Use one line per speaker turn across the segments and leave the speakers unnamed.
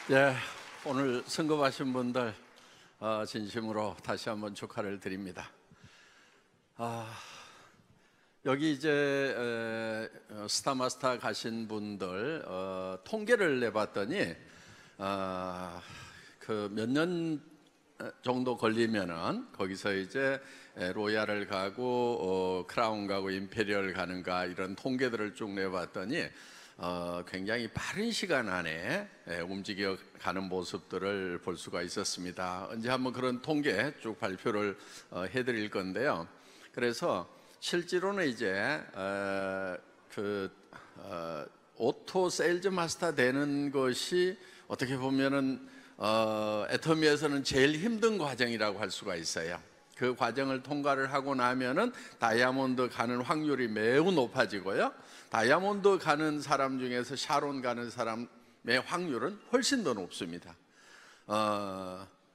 예, 오늘 승급하신 분들 진심으로 다시 한번 축하를 드립니다. 여기 이제 스타마스터 가신 분들 통계를 내봤더니 그 몇 년 정도 걸리면은 거기서 이제 로얄을 가고 크라운 가고 임페리얼 가는가 이런 통계들을 쭉 내봤더니 굉장히 빠른 시간 안에 움직여 가는 모습들을 볼 수가 있었습니다. 언제 한번 그런 통계 쭉 발표를 해드릴 건데요. 그래서 실제로는 이제 오토 세일즈 마스터 되는 것이 어떻게 보면은 애터미에서는 제일 힘든 과정이라고 할 수가 있어요. 그 과정을 통과를 하고 나면은 다이아몬드 가는 확률이 매우 높아지고요. 다이아몬드 가는 사람 중에서 샤론 가는 사람의 확률은 훨씬 더 높습니다.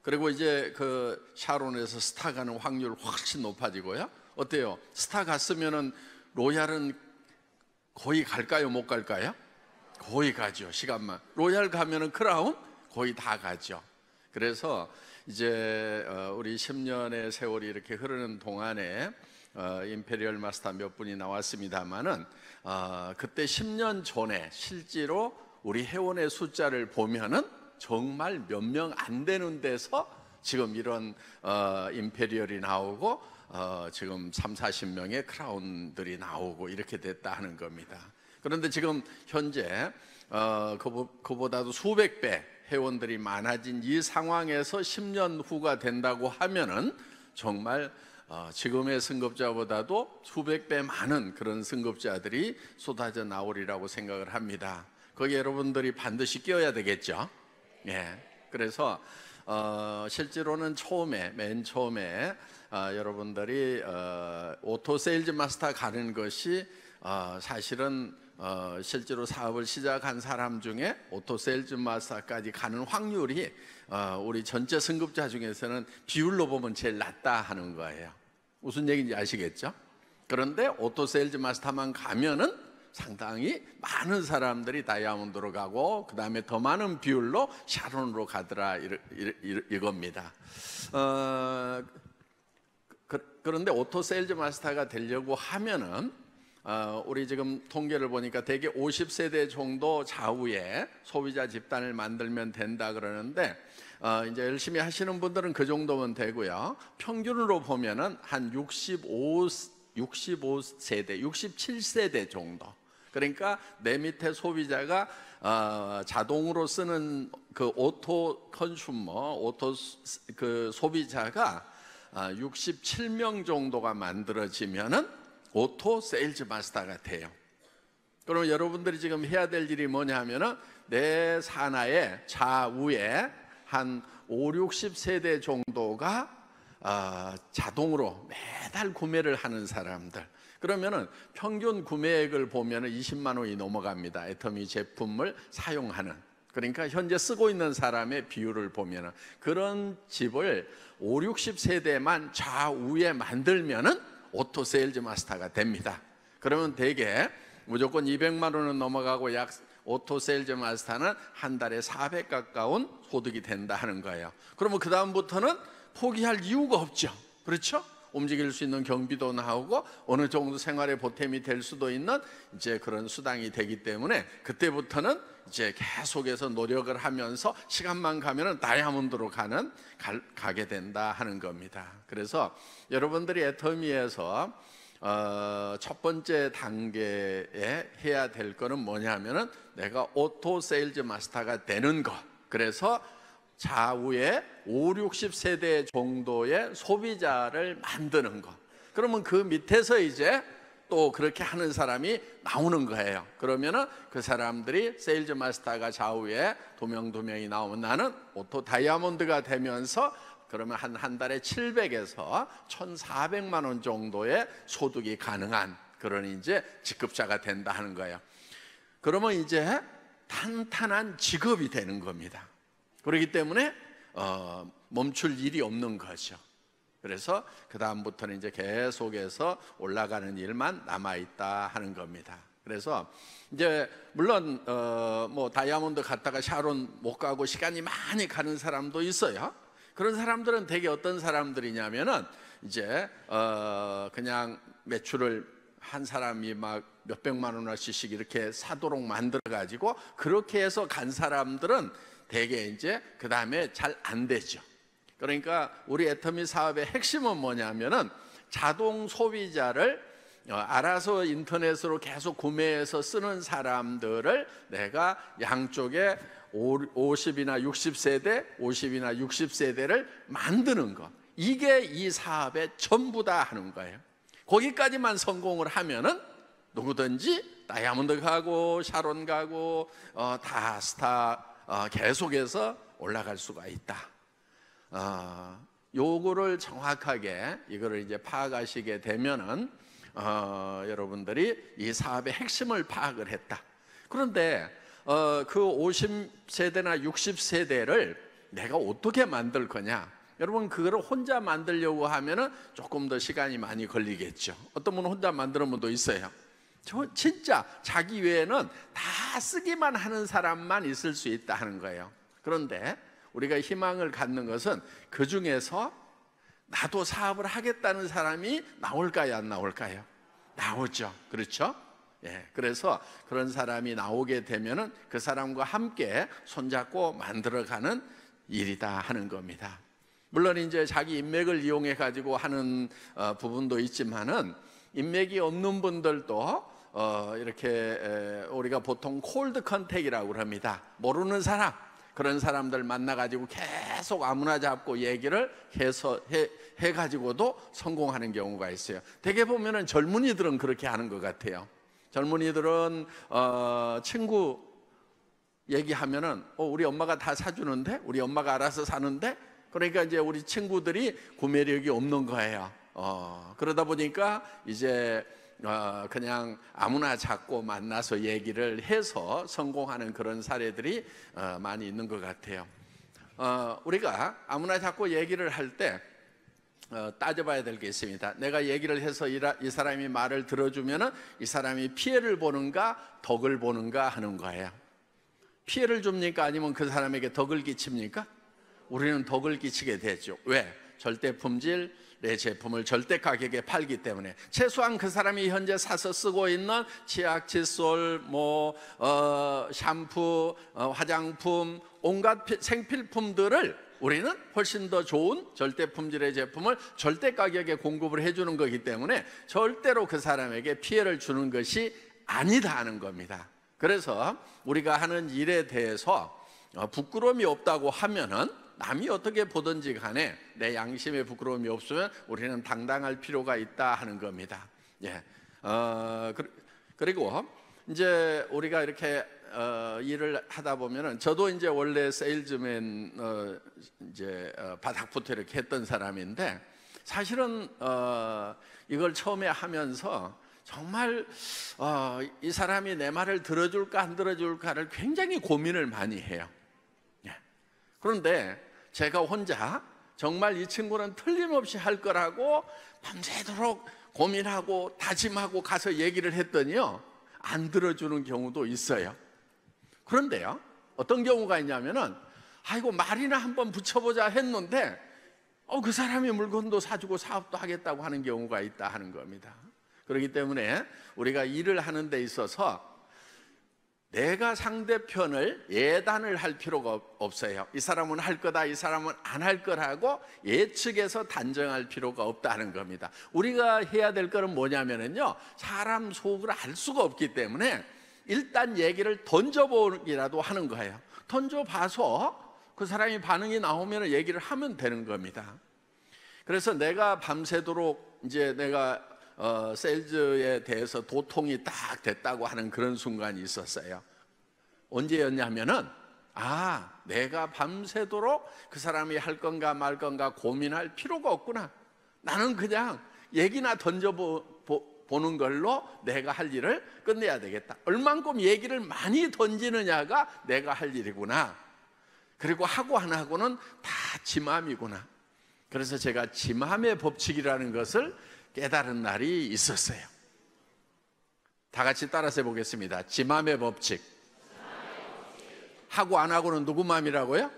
그리고 이제 그 샤론에서 스타 가는 확률 훨씬 높아지고요. 어때요? 스타 갔으면은 로얄은 거의 갈까요? 못 갈까요? 거의 가죠. 시간만. 로얄 가면은 크라운 거의 다 가죠. 그래서 이제 우리 10년의 세월이 이렇게 흐르는 동안에 임페리얼 마스터 몇 분이 나왔습니다만은 그때 10년 전에 실제로 우리 회원의 숫자를 보면은 정말 몇 명 안 되는 데서 지금 이런 임페리얼이 나오고 지금 30-40명의 크라운들이 나오고 이렇게 됐다 하는 겁니다. 그런데 지금 현재 그보다도 수백 배 회원들이 많아진 이 상황에서 10년 후가 된다고 하면은 정말 지금의 승급자보다도 수백 배 많은 그런 승급자들이 쏟아져 나오리라고 생각을 합니다. 거기 여러분들이 반드시 끼어야 되겠죠. 예. 그래서 실제로는 맨 처음에 여러분들이 오토 세일즈 마스터 가는 것이 사실은 실제로 사업을 시작한 사람 중에 오토 세일즈 마스터까지 가는 확률이 우리 전체 승급자 중에서는 비율로 보면 제일 낮다 하는 거예요. 무슨 얘기인지 아시겠죠? 그런데 오토 세일즈 마스터만 가면은 상당히 많은 사람들이 다이아몬드로 가고 그 다음에 더 많은 비율로 샤론으로 가더라 이겁니다. 그런데 오토 세일즈 마스터가 되려고 하면은 우리 지금 통계를 보니까 대개 50세대 정도 좌우에 소비자 집단을 만들면 된다 그러는데 이제 열심히 하시는 분들은 그 정도면 되고요. 평균으로 보면은 한 65세대, 67세대 정도. 그러니까 내 밑에 소비자가 자동으로 쓰는 그 오토 컨슈머, 오토 그 소비자가 67명 정도가 만들어지면은 오토 세일즈 마스터가 돼요. 그러면 여러분들이 지금 해야 될 일이 뭐냐 하면은 내 산하의 좌우에 한 50-60세대 정도가 자동으로 매달 구매를 하는 사람들. 그러면은 평균 구매액을 보면은 20만 원이 넘어갑니다. 애터미 제품을 사용하는. 그러니까 현재 쓰고 있는 사람의 비율을 보면은 그런 집을 50-60세대만 좌우에 만들면은 오토 세일즈 마스터가 됩니다. 그러면 대개 무조건 200만 원은 넘어가고 약 오토 세일즈 마스터는 한 달에 400 가까운 소득이 된다 하는 거예요. 그러면 그 다음부터는 포기할 이유가 없죠. 그렇죠? 움직일 수 있는 경비도 나오고 어느 정도 생활에 보탬이 될 수도 있는 이제 그런 수당이 되기 때문에 그때부터는 이제 계속해서 노력을 하면서 시간만 가면은 다이아몬드로 가게 된다 하는 겁니다. 그래서 여러분들이 애터미에서 첫 번째 단계에 해야 될 거는 뭐냐면은 내가 오토 세일즈 마스터가 되는 거. 그래서 좌우에 50-60세대 정도의 소비자를 만드는 거. 그러면 그 밑에서 이제 또 그렇게 하는 사람이 나오는 거예요. 그러면은 그 사람들이 세일즈 마스터가 좌우에 두 명이 나오면 나는 오토 다이아몬드가 되면서 그러면 한 달에 700에서 1,400만 원 정도의 소득이 가능한 그런 이제 직급자가 된다 하는 거예요. 그러면 이제 탄탄한 직업이 되는 겁니다. 그렇기 때문에 멈출 일이 없는 거죠. 그래서 그 다음부터는 이제 계속해서 올라가는 일만 남아있다 하는 겁니다. 그래서 이제 물론 뭐 다이아몬드 갔다가 샤론 못 가고 시간이 많이 가는 사람도 있어요. 그런 사람들은 대개 어떤 사람들이냐면은 이제 그냥 매출을 한 사람이 막 몇백만 원어치씩 이렇게 사도록 만들어 가지고 그렇게 해서 간 사람들은 대개 이제 그 다음에 잘 안 되죠. 그러니까 우리 애터미 사업의 핵심은 뭐냐면은 자동 소비자를 알아서 인터넷으로 계속 구매해서 쓰는 사람들을 내가 양쪽에 50이나 60세대, 50이나 60세대를 만드는 것, 이게 이 사업의 전부다 하는 거예요. 거기까지만 성공을 하면은 누구든지 다이아몬드 가고 샤론 가고 다 스타 계속해서 올라갈 수가 있다. 요거를 정확하게 이거를 이제 파악하시게 되면은 여러분들이 이 사업의 핵심을 파악을 했다. 그런데 그 50세대나 60세대를 내가 어떻게 만들 거냐? 여러분 그거를 혼자 만들려고 하면은 조금 더 시간이 많이 걸리겠죠. 어떤 분은 혼자 만드는 분도 있어요. 진짜 자기 외에는 다 쓰기만 하는 사람만 있을 수 있다 하는 거예요. 그런데 우리가 희망을 갖는 것은 그 중에서 나도 사업을 하겠다는 사람이 나올까요, 안 나올까요? 나오죠. 그렇죠? 예, 그래서 그런 사람이 나오게 되면은 그 사람과 함께 손잡고 만들어가는 일이다 하는 겁니다. 물론 이제 자기 인맥을 이용해 가지고 하는 부분도 있지만은 인맥이 없는 분들도 이렇게 우리가 보통 콜드 컨택이라고 합니다. 모르는 사람, 그런 사람들 만나 가지고 계속 아무나 잡고 얘기를 해서 해 가지고도 성공하는 경우가 있어요. 대개 보면은 젊은이들은 그렇게 하는 것 같아요. 젊은이들은 친구 얘기하면은 우리 엄마가 다 사주는데, 우리 엄마가 알아서 사는데, 그러니까 이제 우리 친구들이 구매력이 없는 거예요. 그러다 보니까 이제 그냥 아무나 잡고 만나서 얘기를 해서 성공하는 그런 사례들이 많이 있는 것 같아요. 우리가 아무나 잡고 얘기를 할 때 따져봐야 될 게 있습니다. 내가 얘기를 해서 이 사람이 말을 들어주면은 이 사람이 피해를 보는가 덕을 보는가 하는 거예요. 피해를 줍니까? 아니면 그 사람에게 덕을 끼칩니까? 우리는 덕을 끼치게 되죠. 왜? 절대 품질, 내 제품을 절대 가격에 팔기 때문에. 최소한 그 사람이 현재 사서 쓰고 있는 치약, 칫솔, 샴푸, 화장품, 온갖 생필품들을 우리는 훨씬 더 좋은 절대 품질의 제품을 절대 가격에 공급을 해주는 거기 때문에 절대로 그 사람에게 피해를 주는 것이 아니다 하는 겁니다. 그래서 우리가 하는 일에 대해서 부끄러움이 없다고 하면은 남이 어떻게 보든지 간에 내 양심에 부끄러움이 없으면 우리는 당당할 필요가 있다 하는 겁니다. 예. 그리고 이제 우리가 이렇게 일을 하다 보면은 저도 이제 원래 세일즈맨 이제 바닥부터 이렇게 했던 사람인데 사실은 이걸 처음에 하면서 정말 이 사람이 내 말을 들어줄까 안 들어줄까를 굉장히 고민을 많이 해요. 예. 그런데 제가 혼자 정말 이 친구는 틀림없이 할 거라고 밤새도록 고민하고 다짐하고 가서 얘기를 했더니요 안 들어주는 경우도 있어요. 그런데요 어떤 경우가 있냐면은 아이고 말이나 한번 붙여보자 했는데 그 사람이 물건도 사주고 사업도 하겠다고 하는 경우가 있다 하는 겁니다. 그렇기 때문에 우리가 일을 하는 데 있어서 내가 상대편을 예단을 할 필요가 없어요. 이 사람은 할 거다, 이 사람은 안 할 거라고 예측해서 단정할 필요가 없다는 겁니다. 우리가 해야 될 거는 뭐냐면요 사람 속을 알 수가 없기 때문에 일단 얘기를 던져보기라도 하는 거예요. 던져봐서 그 사람이 반응이 나오면 얘기를 하면 되는 겁니다. 그래서 내가 밤새도록 이제 내가 세일즈에 대해서 도통이 딱 됐다고 하는 그런 순간이 있었어요. 언제였냐면은 내가 밤새도록 그 사람이 할 건가 말 건가 고민할 필요가 없구나. 나는 그냥 얘기나 던져보는 걸로 내가 할 일을 끝내야 되겠다. 얼만큼 얘기를 많이 던지느냐가 내가 할 일이구나. 그리고 하고 안 하고는 다 지 맘이구나. 그래서 제가 지 맘의 법칙이라는 것을 깨달은 날이 있었어요. 다 같이 따라서 해보겠습니다. 지 맘의 법칙. 하고 안 하고는 누구 맘이라고요?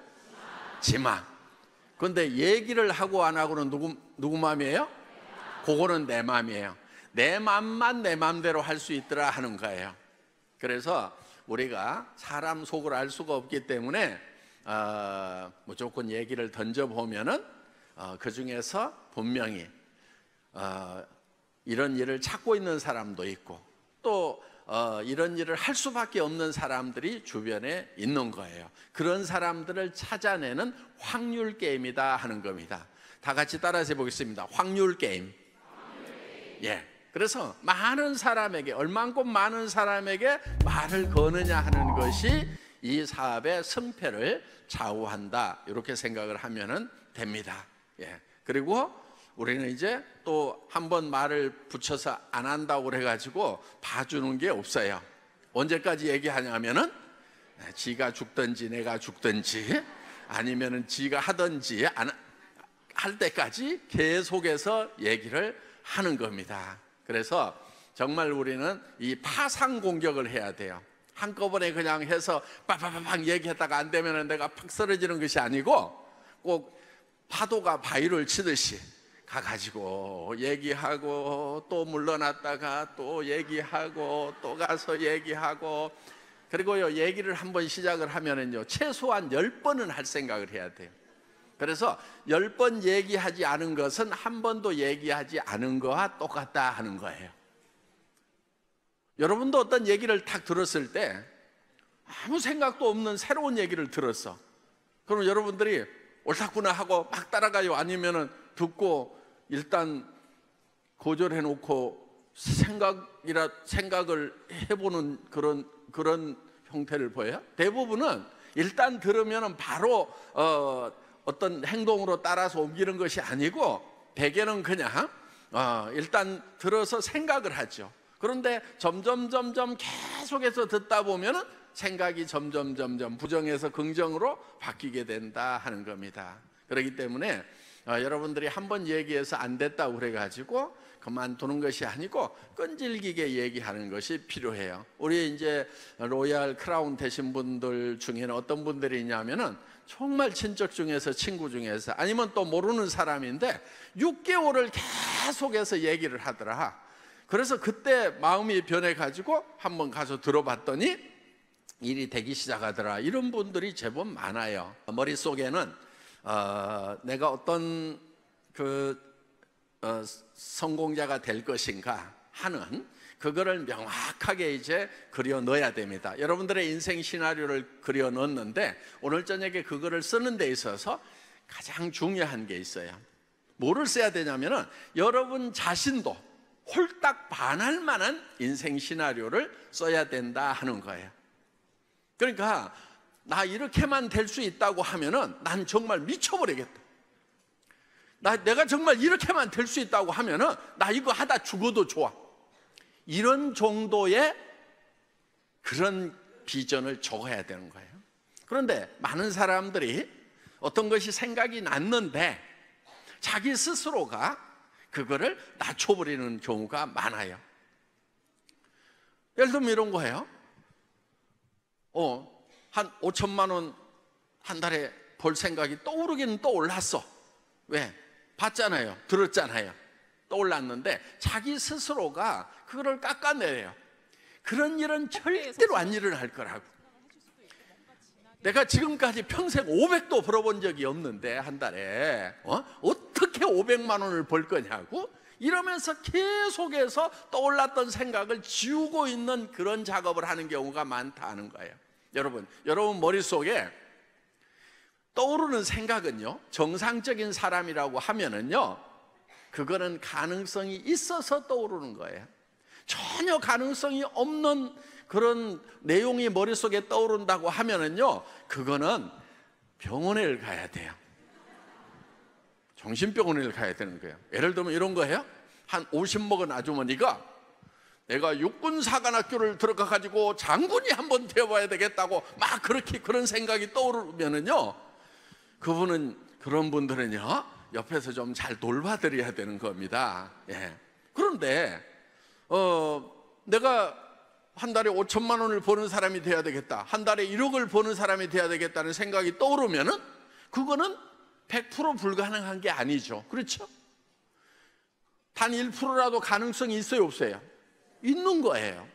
지 맘. 그런데 얘기를 하고 안 하고는 누구 맘이에요? 그거는 내 맘이에요. 내 맘만 내 맘대로 할 수 있더라 하는 거예요. 그래서 우리가 사람 속을 알 수가 없기 때문에 무조건 얘기를 던져보면은 그 중에서 분명히 이런 일을 찾고 있는 사람도 있고 또 이런 일을 할 수밖에 없는 사람들이 주변에 있는 거예요. 그런 사람들을 찾아내는 확률 게임이다 하는 겁니다. 다 같이 따라서 해보겠습니다. 확률 게임. 예. 그래서 많은 사람에게, 얼만큼 많은 사람에게 말을 거느냐 하는 것이 이 사업의 승패를 좌우한다, 이렇게 생각을 하면 됩니다. 예. 그리고 우리는 이제 또 한 번 말을 붙여서 안 한다고 그래가지고 봐주는 게 없어요. 언제까지 얘기하냐면은 지가 죽든지 내가 죽든지 아니면은 지가 하든지 안 할 때까지 계속해서 얘기를 하는 겁니다. 그래서 정말 우리는 이 파상 공격을 해야 돼요. 한꺼번에 그냥 해서 빠바바방 얘기했다가 안 되면 내가 팍 쓰러지는 것이 아니고 꼭 파도가 바위를 치듯이 가가지고 얘기하고 또 물러났다가 또 얘기하고 또 가서 얘기하고, 그리고요 얘기를 한번 시작을 하면은요 최소한 10번은 할 생각을 해야 돼요. 그래서 10번 얘기하지 않은 것은 한 번도 얘기하지 않은 거와 똑같다 하는 거예요. 여러분도 어떤 얘기를 딱 들었을 때 아무 생각도 없는 새로운 얘기를 들었어. 그럼 여러분들이 옳다구나 하고 막 따라가요? 아니면은 듣고 일단 거절해 놓고 생각을 해보는 그런 형태를 보여요? 대부분은 일단 들으면은 바로 어떤 행동으로 따라서 옮기는 것이 아니고 대개는 그냥 일단 들어서 생각을 하죠. 그런데 점점 계속해서 듣다 보면은 생각이 점점 부정에서 긍정으로 바뀌게 된다 하는 겁니다. 그렇기 때문에 여러분들이 한번 얘기해서 안 됐다고 그래가지고 그만두는 것이 아니고 끈질기게 얘기하는 것이 필요해요. 우리 이제 로얄 크라운 되신 분들 중에는 어떤 분들이 있냐면은 정말 친척 중에서 친구 중에서 아니면 또 모르는 사람인데 6개월을 계속해서 얘기를 하더라. 그래서 그때 마음이 변해가지고 한번 가서 들어봤더니 일이 되기 시작하더라. 이런 분들이 제법 많아요. 머릿속에는 내가 어떤 성공자가 될 것인가 하는 그거를 명확하게 이제 그려 넣어야 됩니다. 여러분들의 인생 시나리오를 그려 넣었는데 오늘 저녁에 그거를 쓰는 데 있어서 가장 중요한 게 있어요. 뭐를 써야 되냐면은 여러분 자신도 홀딱 반할 만한 인생 시나리오를 써야 된다 하는 거예요. 그러니까 나 이렇게만 될 수 있다고 하면은 난 정말 미쳐버리겠다. 내가 정말 이렇게만 될 수 있다고 하면은 나 이거 하다 죽어도 좋아. 이런 정도의 그런 비전을 적어야 되는 거예요. 그런데 많은 사람들이 어떤 것이 생각이 났는데 자기 스스로가 그거를 낮춰버리는 경우가 많아요. 예를 들면 이런 거예요. 한 5천만 원 한 달에 벌 생각이 떠오르기는 떠올랐어. 왜? 봤잖아요. 들었잖아요. 떠올랐는데 자기 스스로가 그거를 깎아내려요. 그런 일은 절대로 안 일어날 거라고. 내가 지금까지 평생 500도 벌어본 적이 없는데 한 달에 어떻게 500만 원을 벌 거냐고 이러면서 계속해서 떠올랐던 생각을 지우고 있는 그런 작업을 하는 경우가 많다는 거예요. 여러분 머릿속에 떠오르는 생각은요, 정상적인 사람이라고 하면은요, 그거는 가능성이 있어서 떠오르는 거예요. 전혀 가능성이 없는 그런 내용이 머릿속에 떠오른다고 하면은요, 그거는 병원에 가야 돼요. 정신병원에 가야 되는 거예요. 예를 들면 이런 거예요. 한 50 먹은 아주머니가 내가 육군사관학교를 들어가가지고 장군이 한번 되어봐야 되겠다고 막 그런 생각이 떠오르면은요, 그런 분들은요, 옆에서 좀 잘 돌봐드려야 되는 겁니다. 예. 그런데 내가 한 달에 5천만 원을 버는 사람이 돼야 되겠다, 한 달에 1억을 버는 사람이 돼야 되겠다는 생각이 떠오르면은 그거는 100% 불가능한 게 아니죠. 그렇죠? 단 1%라도 가능성이 있어요, 없어요? 있는 거예요.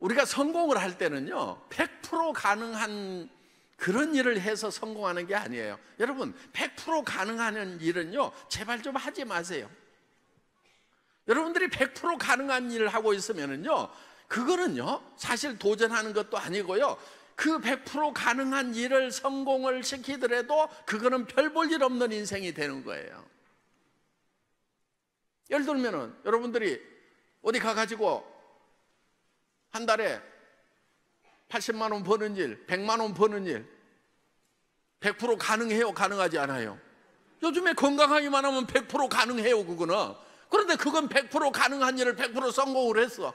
우리가 성공을 할 때는요, 100% 가능한 그런 일을 해서 성공하는 게 아니에요. 여러분, 100% 가능한 일은요, 제발 좀 하지 마세요. 여러분들이 100% 가능한 일을 하고 있으면은요, 그거는요, 사실 도전하는 것도 아니고요, 그 100% 가능한 일을 성공을 시키더라도 그거는 별 볼 일 없는 인생이 되는 거예요. 예를 들면은 여러분들이 어디 가가지고 한 달에 80만 원 버는 일, 100만 원 버는 일 100% 가능해요? 가능하지 않아요? 요즘에 건강하기만 하면 100% 가능해요, 그거는. 그런데 그건 100% 가능한 일을 100% 성공을 했어.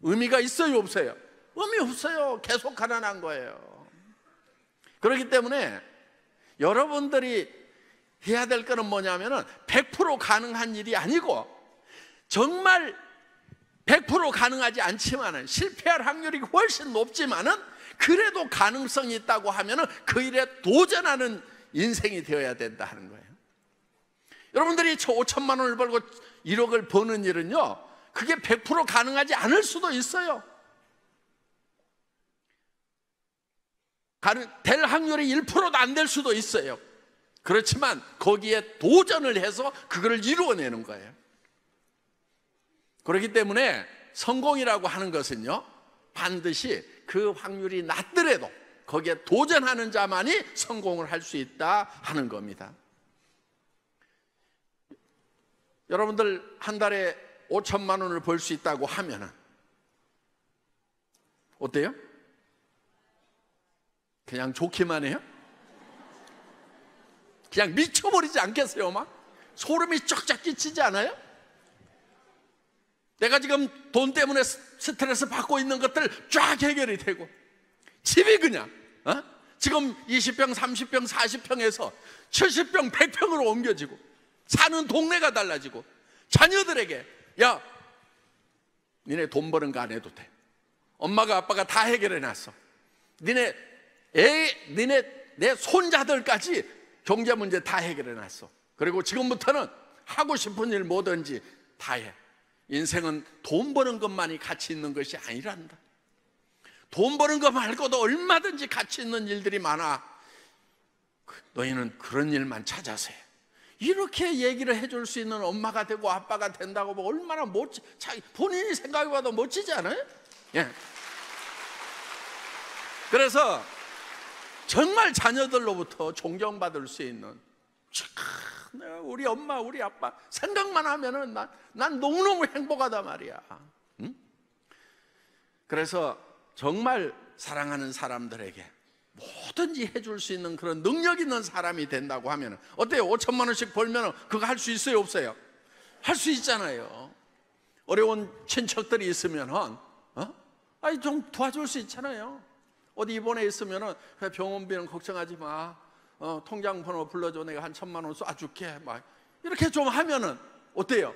의미가 있어요, 없어요? 의미 없어요. 계속 가난한 거예요. 그렇기 때문에 여러분들이 해야 될 거는 뭐냐면은 100% 가능한 일이 아니고, 정말 100% 가능하지 않지만은, 실패할 확률이 훨씬 높지만은 그래도 가능성이 있다고 하면은 그 일에 도전하는 인생이 되어야 된다 하는 거예요. 여러분들이 저 5천만 원을 벌고 1억을 버는 일은요, 그게 100% 가능하지 않을 수도 있어요. 될 확률이 1%도 안 될 수도 있어요. 그렇지만 거기에 도전을 해서 그걸 이루어내는 거예요. 그렇기 때문에 성공이라고 하는 것은요, 반드시 그 확률이 낮더라도 거기에 도전하는 자만이 성공을 할 수 있다 하는 겁니다. 여러분들 한 달에 5천만 원을 벌 수 있다고 하면은 어때요? 그냥 좋기만 해요? 그냥 미쳐버리지 않겠어요? 막 소름이 쫙쫙 끼치지 않아요? 내가 지금 돈 때문에 스트레스 받고 있는 것들 쫙 해결이 되고, 집이 그냥 지금 20평, 30평, 40평에서 70평, 100평으로 옮겨지고, 사는 동네가 달라지고, 자녀들에게 야, 니네 돈 버는 거 안 해도 돼. 엄마가 아빠가 다 해결해 놨어. 니네 내 손자들까지 경제 문제 다 해결해 놨어. 그리고 지금부터는 하고 싶은 일 뭐든지 다 해. 인생은 돈 버는 것만이 가치 있는 것이 아니란다. 돈 버는 것 말고도 얼마든지 가치 있는 일들이 많아. 너희는 그런 일만 찾아서 해. 이렇게 얘기를 해줄 수 있는 엄마가 되고 아빠가 된다고 뭐 얼마나 본인이 생각해봐도 멋지지 않아요? 예. 그래서 정말 자녀들로부터 존경받을 수 있는, 우리 엄마, 우리 아빠 생각만 하면은 난 너무너무 행복하단 말이야. 응? 그래서 정말 사랑하는 사람들에게 뭐든지 해줄 수 있는 그런 능력 있는 사람이 된다고 하면 어때요? 5천만 원씩 벌면 그거 할 수 있어요, 없어요? 할 수 있잖아요. 어려운 친척들이 있으면 좀 도와줄 수 있잖아요. 어디 입원해 있으면 병원비는 걱정하지 마, 통장 번호 불러줘, 내가 한 1,000만 원 쏴줄게, 막 이렇게 좀 하면은 어때요?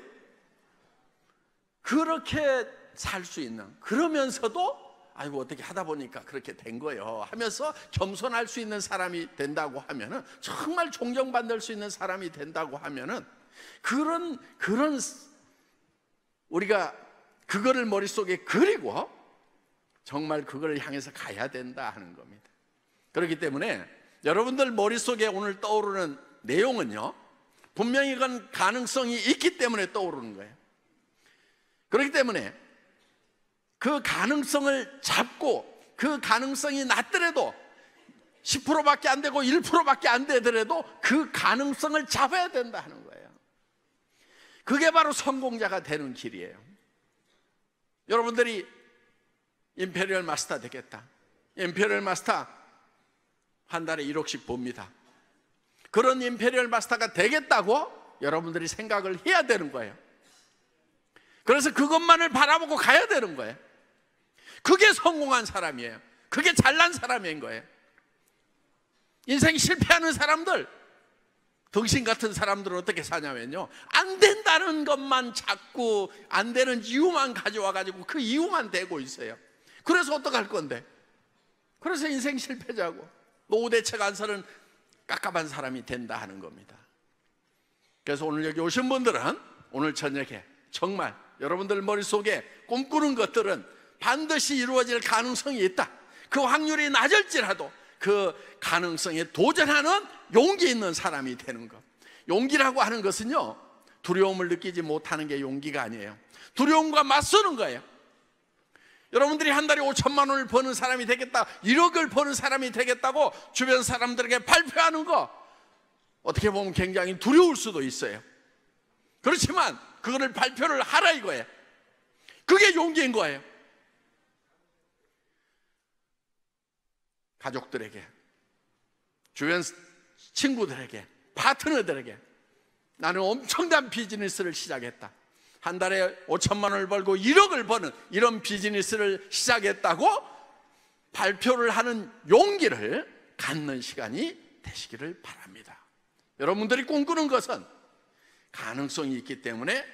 그렇게 살 수 있는, 그러면서도 아이고 어떻게 하다 보니까 그렇게 된 거예요 하면서 겸손할 수 있는 사람이 된다고 하면은, 정말 존경받을 수 있는 사람이 된다고 하면은, 그런 우리가 그거를 머릿속에 그리고 정말 그걸 향해서 가야 된다 하는 겁니다. 그렇기 때문에 여러분들 머릿속에 오늘 떠오르는 내용은요, 분명히 그건 가능성이 있기 때문에 떠오르는 거예요. 그렇기 때문에 그 가능성을 잡고, 그 가능성이 낮더라도 10%밖에 안 되고 1%밖에 안 되더라도 그 가능성을 잡아야 된다 하는 거예요. 그게 바로 성공자가 되는 길이에요. 여러분들이 임페리얼 마스터 되겠다, 임페리얼 마스터 한 달에 1억씩 봅니다. 그런 임페리얼 마스터가 되겠다고 여러분들이 생각을 해야 되는 거예요. 그래서 그것만을 바라보고 가야 되는 거예요. 그게 성공한 사람이에요. 그게 잘난 사람인 거예요. 인생 실패하는 사람들, 등신 같은 사람들은 어떻게 사냐면요, 안 된다는 것만 자꾸 안 되는 이유만 가져와 가지고 그 이유만 대고 있어요. 그래서 어떡할 건데? 그래서 인생 실패자고 노후대책 안서는 깝깝한 사람이 된다 하는 겁니다. 그래서 오늘 여기 오신 분들은 오늘 저녁에 정말 여러분들 머릿속에 꿈꾸는 것들은 반드시 이루어질 가능성이 있다. 그 확률이 낮을지라도 그 가능성에 도전하는 용기 있는 사람이 되는 것. 용기라고 하는 것은요, 두려움을 느끼지 못하는 게 용기가 아니에요. 두려움과 맞서는 거예요. 여러분들이 한 달에 5천만 원을 버는 사람이 되겠다, 1억을 버는 사람이 되겠다고 주변 사람들에게 발표하는 거, 어떻게 보면 굉장히 두려울 수도 있어요. 그렇지만 그거를 발표를 하라 이거예요. 그게 용기인 거예요. 가족들에게, 주변 친구들에게, 파트너들에게 나는 엄청난 비즈니스를 시작했다, 한 달에 5천만 원을 벌고 1억을 버는 이런 비즈니스를 시작했다고 발표를 하는 용기를 갖는 시간이 되시기를 바랍니다. 여러분들이 꿈꾸는 것은 가능성이 있기 때문에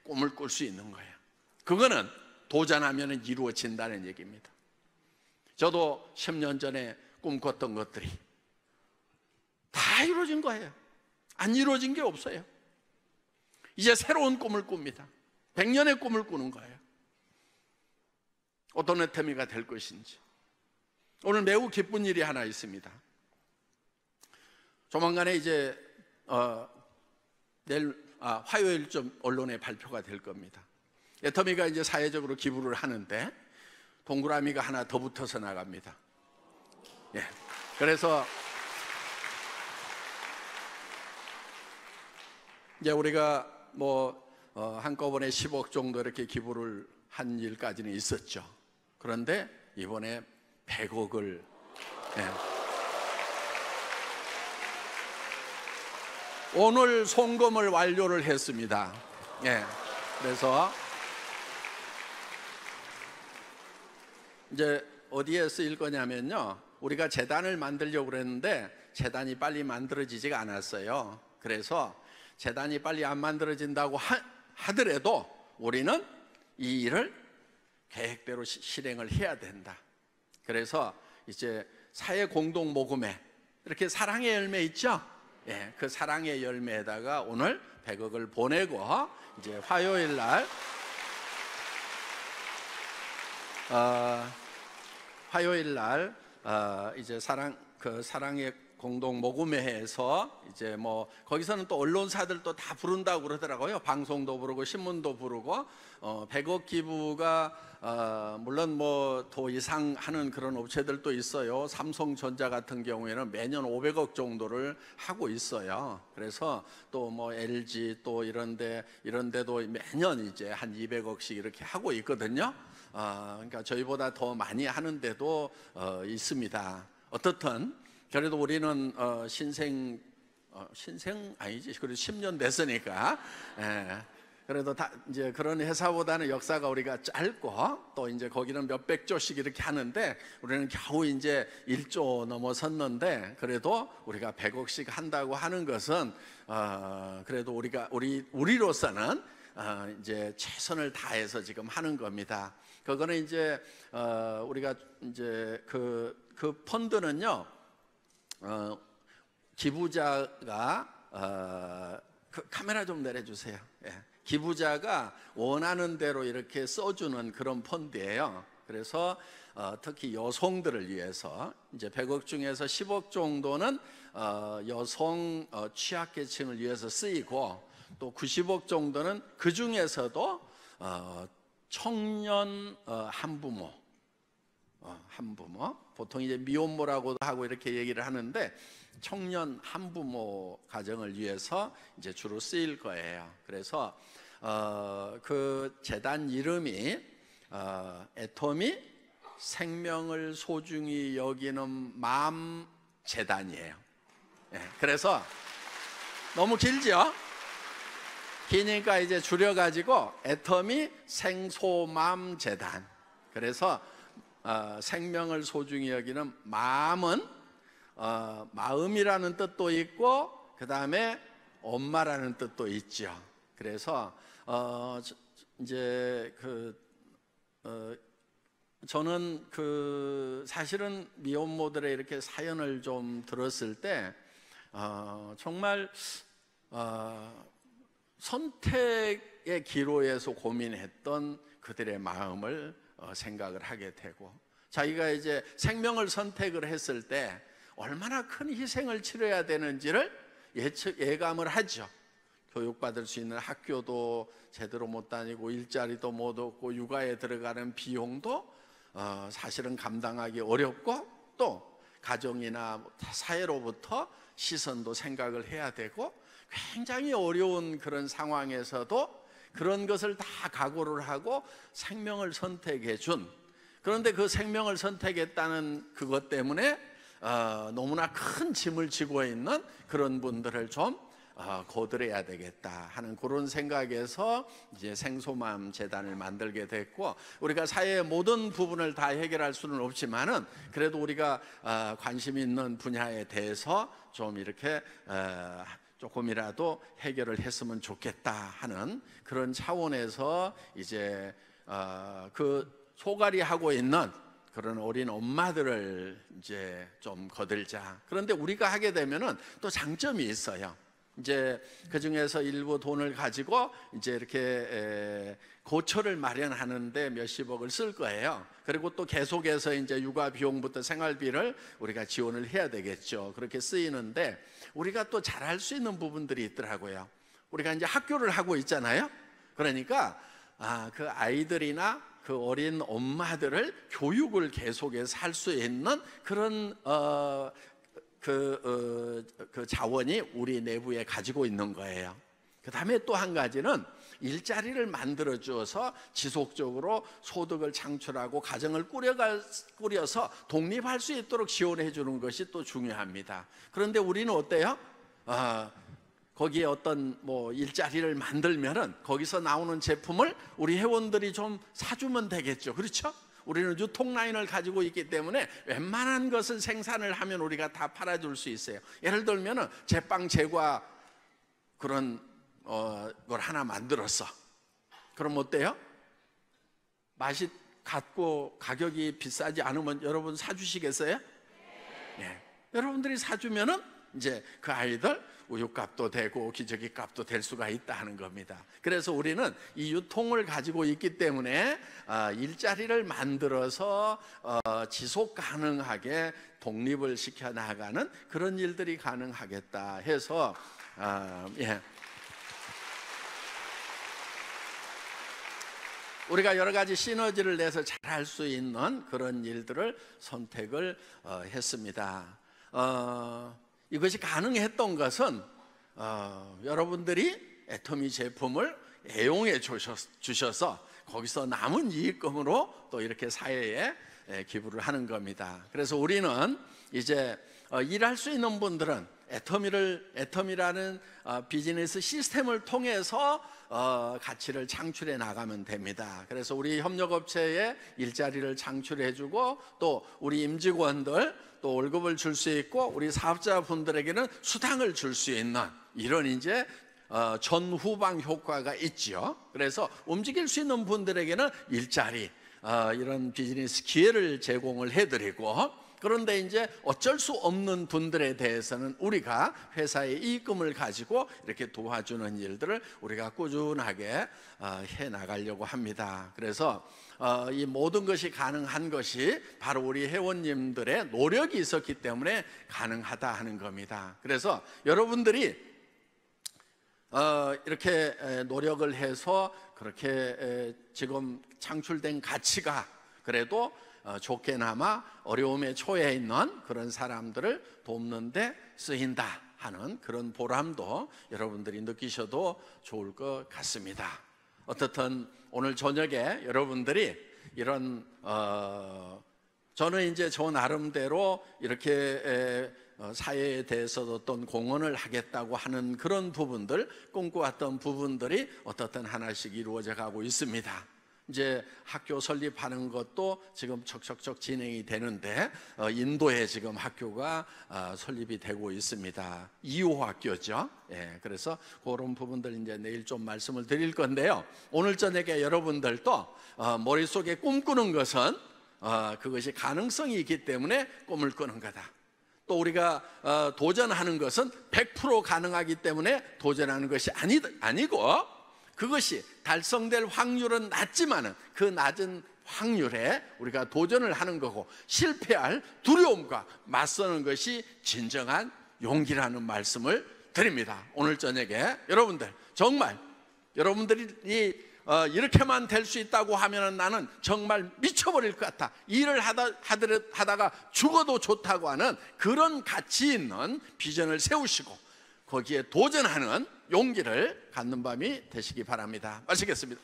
꿈을 꿀 수 있는 거예요. 그거는 도전하면 이루어진다는 얘기입니다. 저도 10년 전에 꿈꿨던 것들이 다 이루어진 거예요. 안 이루어진 게 없어요. 이제 새로운 꿈을 꿉니다. 100년의 꿈을 꾸는 거예요. 어떤 애터미가 될 것인지. 오늘 매우 기쁜 일이 하나 있습니다. 조만간에 이제 화요일쯤 언론에 발표가 될 겁니다. 애터미가 이제 사회적으로 기부를 하는데 동그라미가 하나 더 붙어서 나갑니다. 예. 그래서 이제 우리가 한꺼번에 10억 정도 이렇게 기부를 한 일까지는 있었죠. 그런데 이번에 100억을 오늘 송금을 완료를 했습니다. 그래서 이제 어디에 쓰일 거냐면요, 우리가 재단을 만들려고 그랬는데 재단이 빨리 만들어지지가 않았어요. 그래서 재단이 빨리 안 만들어진다고 하더라도 우리는 이 일을 계획대로 실행을 해야 된다. 그래서 이제 사회 공동 모금회, 이렇게 사랑의 열매 있죠? 그 사랑의 열매에다가 오늘 100억을 보내고 이제 화요일 날 이제 사랑의 공동 모금회에서 이제 거기서는 또 언론사들도 다 부른다고 그러더라고요. 방송도 부르고 신문도 부르고 100억 기부가 물론 더 이상 하는 그런 업체들도 있어요. 삼성전자 같은 경우에는 매년 500억 정도를 하고 있어요. 그래서 또 LG 또 이런 데도 매년 이제 한 200억씩 이렇게 하고 있거든요. 그러니까 저희보다 더 많이 하는 데도 있습니다. 어떻든 그래도 우리는 신생 아니지, 그래도 10년 됐으니까 그래도 다 이제 그런 회사보다는 역사가 우리가 짧고 또 이제 거기는 몇백 조씩 이렇게 하는데 우리는 겨우 이제 1조 넘어섰는데 그래도 우리가 100억씩 한다고 하는 것은 그래도 우리로서는 이제 최선을 다해서 지금 하는 겁니다. 그거는 이제 우리가 이제 그 펀드는요, 기부자가 카메라 좀 내려주세요. 기부자가 원하는 대로 이렇게 써주는 그런 펀드예요. 그래서 특히 여성들을 위해서 이제 100억 중에서 10억 정도는 여성 취약계층을 위해서 쓰이고 또 90억 정도는 그 중에서도 청년 한부모, 보통 이제 미혼모라고도 하고 이렇게 얘기를 하는데 청년 한부모 가정을 위해서 이제 주로 쓰일 거예요. 그래서 그 재단 이름이 애터미 생명을 소중히 여기는 마음 재단이에요. 그래서 너무 길죠? 기니까 이제 줄여가지고 애터미 생소맘 재단. 그래서 생명을 소중히 여기는 마음은 마음이라는 뜻도 있고 그 다음에 엄마라는 뜻도 있죠. 그래서 이제 저는 사실은 미혼모들의 이렇게 사연을 좀 들었을 때 정말 선택의 기로에서 고민했던 그들의 마음을 생각을 하게 되고, 자기가 이제 생명을 선택을 했을 때 얼마나 큰 희생을 치러야 되는지를 예감을 하죠. 교육받을 수 있는 학교도 제대로 못 다니고, 일자리도 못 얻고, 육아에 들어가는 비용도 사실은 감당하기 어렵고, 또 가정이나 사회로부터 시선도 생각을 해야 되고, 굉장히 어려운 그런 상황에서도 그런 것을 다 각오를 하고 생명을 선택해 준, 그런데 그 생명을 선택했다는 그것 때문에 너무나 큰 짐을 지고 있는 그런 분들을 좀 거들어야 되겠다 하는 그런 생각에서 이제 생소맘 재단을 만들게 됐고, 우리가 사회의 모든 부분을 다 해결할 수는 없지만은 그래도 우리가 관심 있는 분야에 대해서 좀 이렇게 조금이라도 해결을 했으면 좋겠다 하는 그런 차원에서 이제 소갈이 하고 있는 그런 어린 엄마들을 이제 좀 거들자. 그런데 우리가 하게 되면은 또 장점이 있어요. 이제 그 중에서 일부 돈을 가지고 이제 이렇게 고초를 마련하는데 몇십억을 쓸 거예요. 그리고 또 계속해서 이제 육아 비용부터 생활비를 우리가 지원을 해야 되겠죠. 그렇게 쓰이는데 우리가 또 잘할 수 있는 부분들이 있더라고요. 우리가 이제 학교를 하고 있잖아요. 그러니까 그 아이들이나 그 어린 엄마들을 교육을 계속해서 할 수 있는 그런 그 자원이 우리 내부에 가지고 있는 거예요. 그 다음에 또 한 가지는 일자리를 만들어 주어서 지속적으로 소득을 창출하고 가정을 꾸려서 독립할 수 있도록 지원해 주는 것이 또 중요합니다. 그런데 우리는 어때요? 거기에 어떤 일자리를 만들면은 거기서 나오는 제품을 우리 회원들이 좀 사주면 되겠죠. 그렇죠? 우리는 유통 라인을 가지고 있기 때문에 웬만한 것을 생산을 하면 우리가 다 팔아줄 수 있어요. 예를 들면은 제빵 제과 그런 걸 하나 만들었어. 그럼 어때요? 맛이 같고 가격이 비싸지 않으면 여러분 사주시겠어요? 네. 여러분들이 사주면은 이제 그 아이들 우유값도 되고 기저귀 값도 될 수가 있다 하는 겁니다. 그래서 우리는 이 유통을 가지고 있기 때문에 일자리를 만들어서 지속 가능하게 독립을 시켜 나가는 그런 일들이 가능하겠다 해서 우리가 여러 가지 시너지를 내서 잘할 수 있는 그런 일들을 선택을 했습니다. 이것이 가능했던 것은 여러분들이 애터미 제품을 애용해 주셔서 거기서 남은 이익금으로 또 이렇게 사회에 기부를 하는 겁니다. 그래서 우리는 이제 일할 수 있는 분들은 애터미라는 비즈니스 시스템을 통해서 가치를 창출해 나가면 됩니다. 그래서 우리 협력업체에 일자리를 창출해주고 또 우리 임직원들 또 월급을 줄 수 있고 우리 사업자분들에게는 수당을 줄 수 있는 이런 이제 전후방 효과가 있죠. 그래서 움직일 수 있는 분들에게는 일자리 이런 비즈니스 기회를 제공을 해드리고, 그런데 이제 어쩔 수 없는 분들에 대해서는 우리가 회사의 이익금을 가지고 이렇게 도와주는 일들을 우리가 꾸준하게 해 나가려고 합니다. 그래서 이 모든 것이 가능한 것이 바로 우리 회원님들의 노력이 있었기 때문에 가능하다 하는 겁니다. 그래서 여러분들이 이렇게 노력을 해서 그렇게 지금 창출된 가치가 그래도 좋게나마 어려움에 처해 있는 그런 사람들을 돕는 데 쓰인다 하는 그런 보람도 여러분들이 느끼셔도 좋을 것 같습니다. 어떻든 오늘 저녁에 여러분들이 이런 저는 이제 저 나름대로 이렇게 사회에 대해서도 어떤 공헌을 하겠다고 하는 그런 부분들, 꿈꿔왔던 부분들이 어떻든 하나씩 이루어져 가고 있습니다. 이제 학교 설립하는 것도 지금 척척척 진행이 되는데 인도에 지금 학교가 설립이 되고 있습니다. 2호 학교죠. 예, 그래서 그런 부분들 이제 내일 좀 말씀을 드릴 건데요. 오늘 저녁에 여러분들도 머릿속에 꿈꾸는 것은 그것이 가능성이 있기 때문에 꿈을 꾸는 거다. 또 우리가 도전하는 것은 100% 가능하기 때문에 도전하는 것이 아니고 그것이 달성될 확률은 낮지만은 그 낮은 확률에 우리가 도전을 하는 거고 실패할 두려움과 맞서는 것이 진정한 용기라는 말씀을 드립니다. 오늘 저녁에 여러분들 정말 여러분들이 이렇게만 될 수 있다고 하면 나는 정말 미쳐버릴 것 같아, 일을 하다가 죽어도 좋다고 하는 그런 가치 있는 비전을 세우시고 거기에 도전하는 용기를 갖는 밤이 되시기 바랍니다. 마치겠습니다.